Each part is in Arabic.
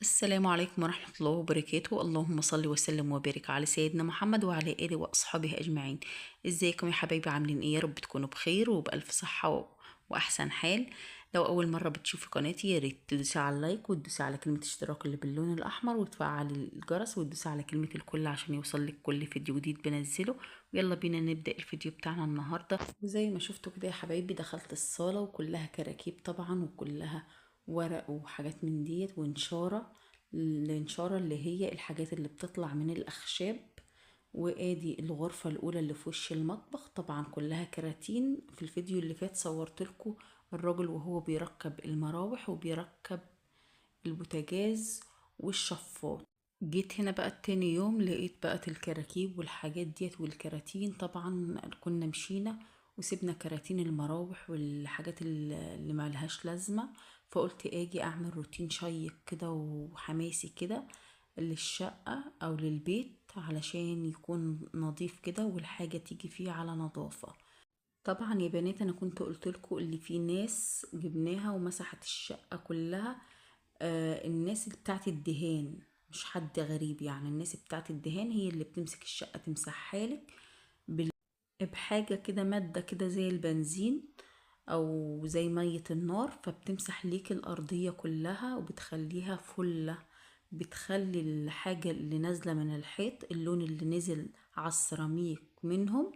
السلام عليكم ورحمة الله وبركاته. اللهم صل وسلم وبارك على سيدنا محمد وعلى آله وأصحابه أجمعين. ازيكم يا حبايبي؟ عاملين ايه؟ يا رب تكونوا بخير وبألف صحة وأحسن حال. لو أول مرة بتشوفي قناتي يا ريت تدوسي على اللايك وتدوسي على كلمة اشتراك اللي باللون الأحمر وتفعلي الجرس وتدوسي على كلمة الكل عشان يوصلك كل فيديو جديد بنزله. ويلا بينا نبدأ الفيديو بتاعنا النهاردة. وزي ما شفتوا كده يا حبايبي دخلت الصالة وكلها كراكيب طبعا وكلها ورق وحاجات من ديت ونشارة. النشارة اللي هي الحاجات اللي بتطلع من الأخشاب. وادي الغرفة الأولى اللي في وش المطبخ طبعا كلها كراتين. في الفيديو اللي فات صورت لكم الراجل وهو بيركب المراوح وبيركب البوتاجاز والشفاط. جيت هنا بقى تاني يوم لقيت بقى الكراكيب والحاجات ديت والكراتين. طبعا كنا مشينا وسيبنا كراتين المراوح والحاجات اللي ملهاش لازمة. فقلت اجي اعمل روتين شيق كده وحماسي كده للشقة او للبيت علشان يكون نظيف كده والحاجة تيجي فيه على نظافة. طبعا يا بنات انا كنت قلت لكم اللي في ناس جبناها ومسحت الشقة كلها. الناس اللي بتاعت الدهان، مش حد غريب، يعني الناس بتاعت الدهان هي اللي بتمسك الشقة تمسحها لك بحاجة كده، مادة كده زي البنزين او زي مية النار، فبتمسح ليك الارضية كلها وبتخليها فلة. بتخلي الحاجة اللي نازلة من الحيط، اللون اللي نزل على السيراميك منهم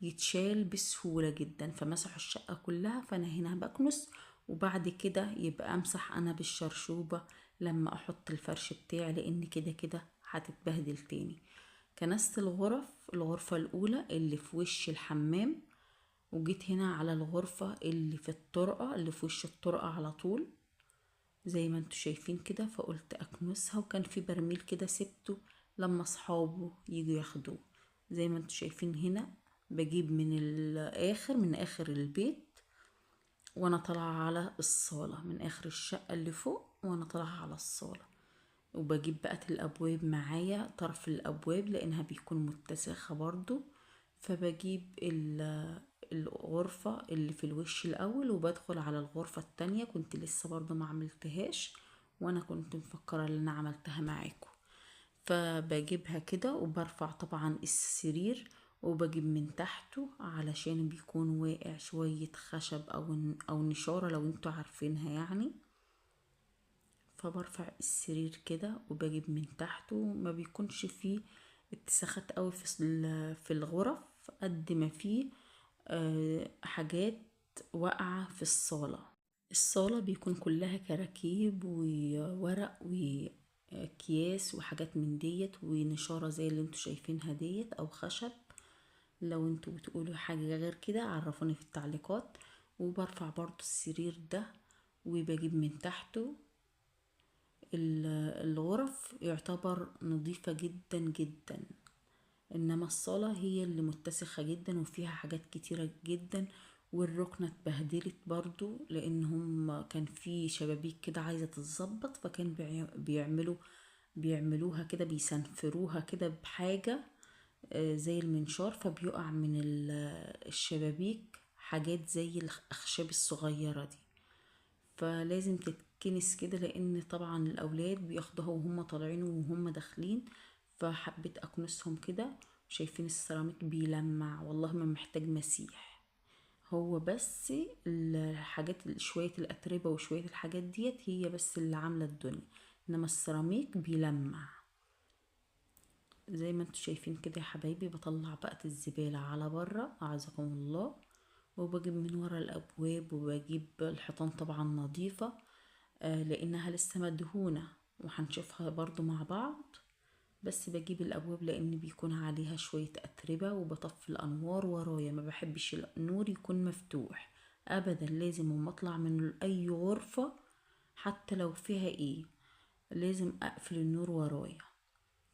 يتشال بسهولة جدا. فمسحوا الشقة كلها، فانا هنا بكنس وبعد كده يبقى امسح انا بالشرشوبة لما احط الفرش بتاعي، لان كده كده هتتبهدل تاني. كنست الغرفة الأولى اللي في وش الحمام، وجيت هنا على الغرفة اللي في الطرقة اللي في وش الطرقة على طول زي ما انتوا شايفين كده. فقلت أكنسها، وكان في برميل كده سبته لما صحابه يجوا ياخدوه. زي ما انتوا شايفين هنا بجيب من الآخر، من آخر البيت وانا طالعة على الصالة، من آخر الشقة اللي فوق وانا طالعة على الصالة. وبجيب بقى الابواب معايا، طرف الابواب لانها بيكون متسخة برضو. فبجيب الغرفة اللي في الوش الاول وبدخل على الغرفة التانية. كنت لسه برضو ما عملتهاش وانا كنت مفكرة ان انا عملتها معاكم. فبجيبها كده وبرفع طبعا السرير وبجيب من تحته علشان بيكون واقع شوية خشب او نشارة لو انتوا عارفينها يعني. فبرفع السرير كده وبجيب من تحته، ما بيكونش فيه اتساخات قوي في الغرف قد ما فيه حاجات واقعة في الصالة. الصالة بيكون كلها كراكيب وورق وأكياس وحاجات من ديت ونشارة زي اللي انتوا شايفينها ديت أو خشب. لو انتوا بتقولوا حاجة غير كده عرفوني في التعليقات. وبرفع برضو السرير ده وبجيب من تحته. الغرف يعتبر نظيفة جدا جدا، انما الصالة هي اللي متسخة جدا وفيها حاجات كتيرة جدا. والركنة اتبهدلت برضو لانهم كان في شبابيك كده عايزة تتظبط، فكان بيعملوها كده، بيسنفروها كده بحاجة زي المنشار، فبيقع من الشبابيك حاجات زي الأخشاب الصغيرة دي. فلازم تتكنس كده لان طبعا الاولاد بياخدوها وهم طالعين وهم داخلين. فحبيت اكنسهم كده. شايفين السيراميك بيلمع والله ما محتاج مسيح. هو بس الحاجات شوية الاتربة وشوية الحاجات ديت هي بس اللي عاملة الدنيا، انما السيراميك بيلمع. زي ما انتوا شايفين كده يا حبايبي بطلع بقى الزبالة على برا اعزكم الله. وبجيب من ورا الابواب وبجيب الحيطان طبعا نظيفة لانها لسه مدهونة وهنشوفها برضو مع بعض. بس بجيب الابواب لان بيكون عليها شوية اتربة، وبطفي الانوار ورايا، ما بحبش النور يكون مفتوح ابدا. لازم اما اطلع من اي غرفة حتى لو فيها ايه لازم اقفل النور ورايا.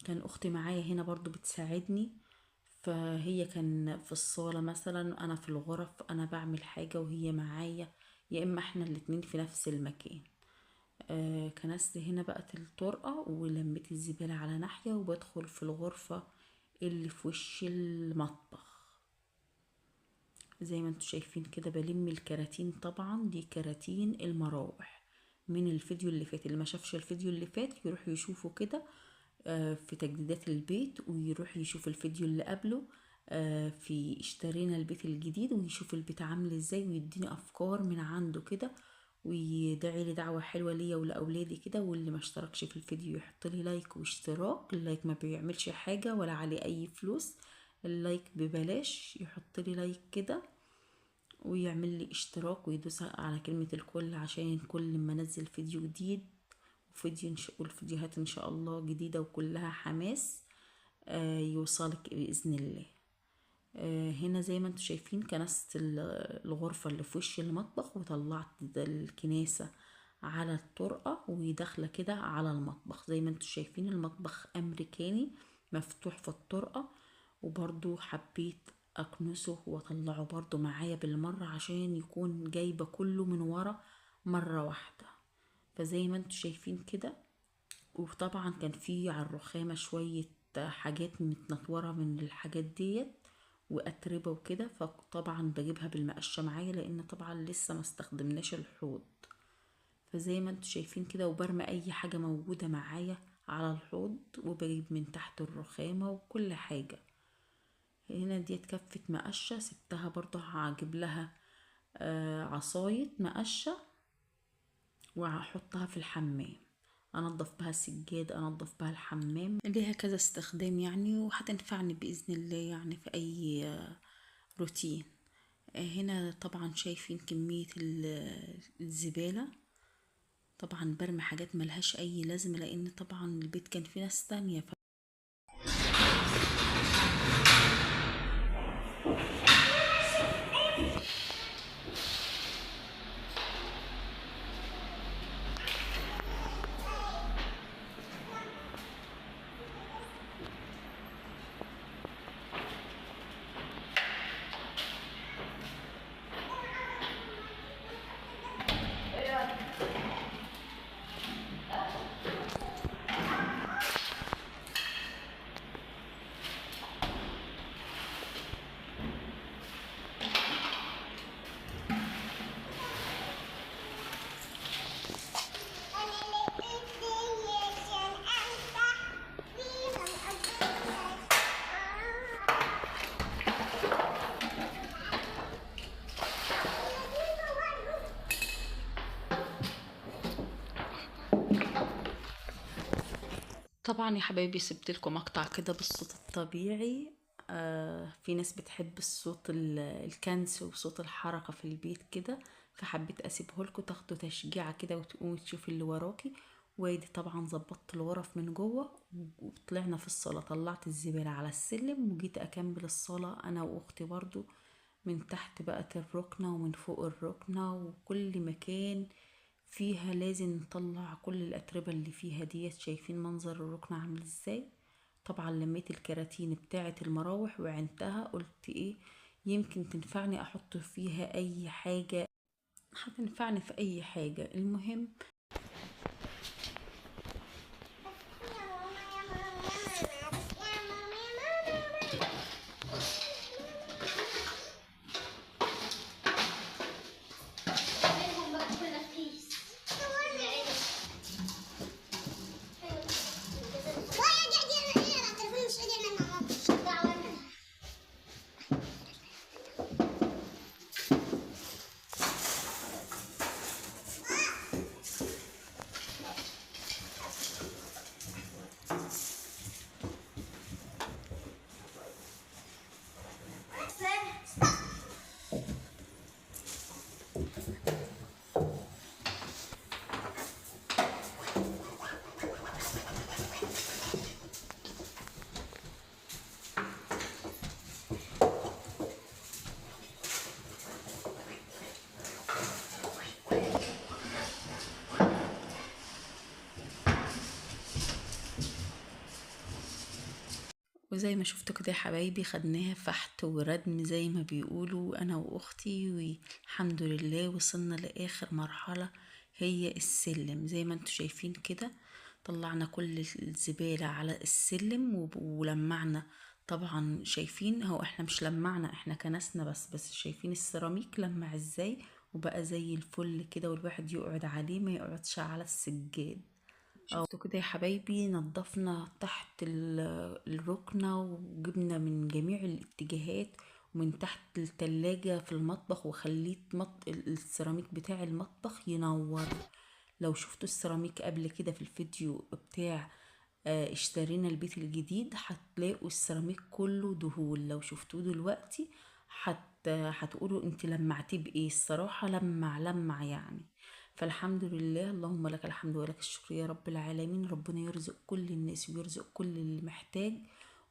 كان اختي معايا هنا برضو بتساعدني، فهي كان في الصالة مثلا انا في الغرف انا بعمل حاجة وهي معايا، يا اما احنا الاتنين في نفس المكان. كنست هنا بقى الطرقة ولميت الزبالة على ناحية وبدخل في الغرفة اللي في وش المطبخ. زي ما انتوا شايفين كده بلم الكراتين، طبعا دي كراتين المراوح. من الفيديو اللي فات. اللي ما شافش الفيديو اللي فات يروح يشوفه كده في تجديدات البيت، ويروح يشوف الفيديو اللي قبله في اشترينا البيت الجديد، ويشوف البيت عامل ازاي، ويديني افكار من عنده كده، ويدعي لي دعوة حلوة ليا ولأولادي كده. واللي ما اشتركش في الفيديو يحط لي لايك واشتراك. اللايك ما بيعملش حاجة ولا عليه اي فلوس، اللايك ببلاش. يحط لي لايك كده ويعمل لي اشتراك ويدوس على كلمة الكل، عشان كل ما انزل فيديو جديد والفيديوهات ان شاء الله جديدة وكلها حماس يوصلك بإذن الله. هنا زي ما انتم شايفين كنست الغرفة اللي في وش المطبخ، وطلعت الكناسة على الطرقة وداخلة كده على المطبخ. زي ما انتم شايفين المطبخ امريكاني مفتوح في الطرقة، وبرضو حبيت اكنسه واطلعه برضو معايا بالمرة عشان يكون جايبة كله من ورا مرة واحدة. فزي ما انتم شايفين كده. وطبعا كان في على الرخامة شوية حاجات متنطورة من الحاجات ديت وأتربة وكده، فطبعا بجيبها بالمقشة معايا لأن طبعا لسه ما استخدمناش الحوض. فزي ما انتوا شايفين كده، وبرمي أي حاجة موجودة معايا على الحوض، وبجيب من تحت الرخامة وكل حاجة. هنا ديت كفة مقشة سبتها برضو، هجيب لها عصاية مقشة وهحطها في الحمام، انضف بها السجاد، انضف بها الحمام. ليها كذا استخدام يعني، وهتنفعني باذن الله يعني في اي روتين. هنا طبعا شايفين كمية الزبالة. طبعا برمي حاجات ملهاش اي لازمة، لان طبعا البيت كان فيه ناس تانية. طبعا يا حبايبي سبت لكم مقطع كده بالصوت الطبيعي. في ناس بتحب الصوت الكنس وصوت الحركة في البيت كده، فحبيت اسيبه لكم تاخدوا تشجيعة كده وتقوموا تشوفوا اللي وراكي. وادي طبعا ظبطت الغرف من جوه، وطلعنا في الصالة. طلعت الزبالة على السلم وجيت اكمل الصالة انا واختي برضو. من تحت بقت الركنة ومن فوق الركنة، وكل مكان فيها لازم نطلع كل الأتربة اللي فيها ديت. شايفين منظر الركنة عامل ازاي؟ طبعا لميت الكراتين بتاعة المراوح وعنتها، قلت ايه يمكن تنفعني احط فيها اي حاجة، هتنفعني في اي حاجة. المهم وزي ما شفتوا كده يا حبايبي، خدناها فحت وردم زي ما بيقولوا انا واختي، والحمد لله وصلنا لاخر مرحلة هي السلم. زي ما انتوا شايفين كده طلعنا كل الزبالة على السلم ولمعنا. طبعا شايفين هو احنا مش لمعنا، احنا كنسنا بس شايفين السيراميك لمع ازاي، وبقى زي الفل كده، والواحد يقعد عليه ما يقعدش على السجاد. شفتوا كده يا حبايبي، نضفنا تحت الركنة وجبنا من جميع الاتجاهات، ومن تحت التلاجة في المطبخ، وخليت السيراميك بتاع المطبخ ينور. لو شفتوا السيراميك قبل كده في الفيديو بتاع اشترينا البيت الجديد، هتلاقوا السيراميك كله دهول. لو شفتوه دلوقتي هتقولوا انت لمعتيه بايه. الصراحة لمع يعني. فالحمد لله، اللهم لك الحمد ولك الشكر يا رب العالمين. ربنا يرزق كل الناس ويرزق كل اللي محتاج،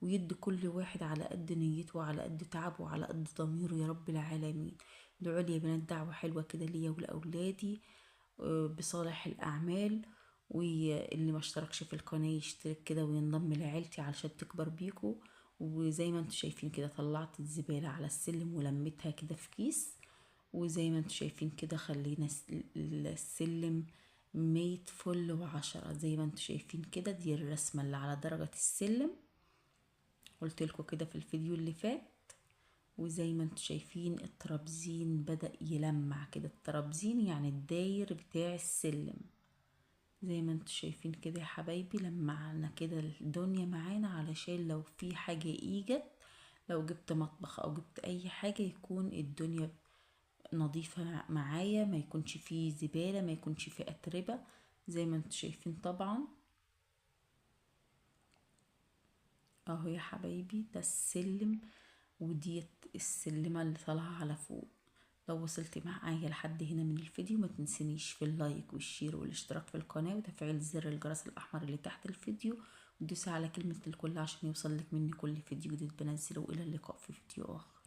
ويدي كل واحد على قد نيته وعلى قد تعبه وعلى قد ضميره يا رب العالمين. ادعوا لي يا بنات دعوة حلوة كده ليا ولأولادي بصالح الأعمال. واللي ما اشتركش في القناة يشترك كده وينضم لعيلتي علشان تكبر بيكو. وزي ما انتوا شايفين كده، طلعت الزبالة على السلم ولميتها كده في كيس. وزي ما انتوا شايفين كده، خلينا السلم 100 فل و10. زي ما انتوا شايفين كده، دي الرسمة اللي على درجة السلم، قلت لكم كده في الفيديو اللي فات. وزي ما انتوا شايفين الترابزين بدأ يلمع كده. الترابزين يعني الداير بتاع السلم. زي ما انتوا شايفين كده يا حبايبي، لمعنا كده الدنيا معانا، علشان لو في حاجة ايجت، لو جبت مطبخ او جبت اي حاجة، يكون الدنيا نظيفة معايا، ما يكونش فيه زبالة، ما يكونش فيه اتربة. زي ما انتوا شايفين طبعا اهو يا حبايبي، ده السلم، وديت السلمة اللي طالعة على فوق. لو وصلت معايا لحد هنا من الفيديو، ما تنسنيش في اللايك والشير والاشتراك في القناة وتفعيل زر الجرس الأحمر اللي تحت الفيديو، ودوسي على كلمة الكل عشان يوصل لك مني كل فيديو جديد بنزله. إلى اللقاء في فيديو آخر.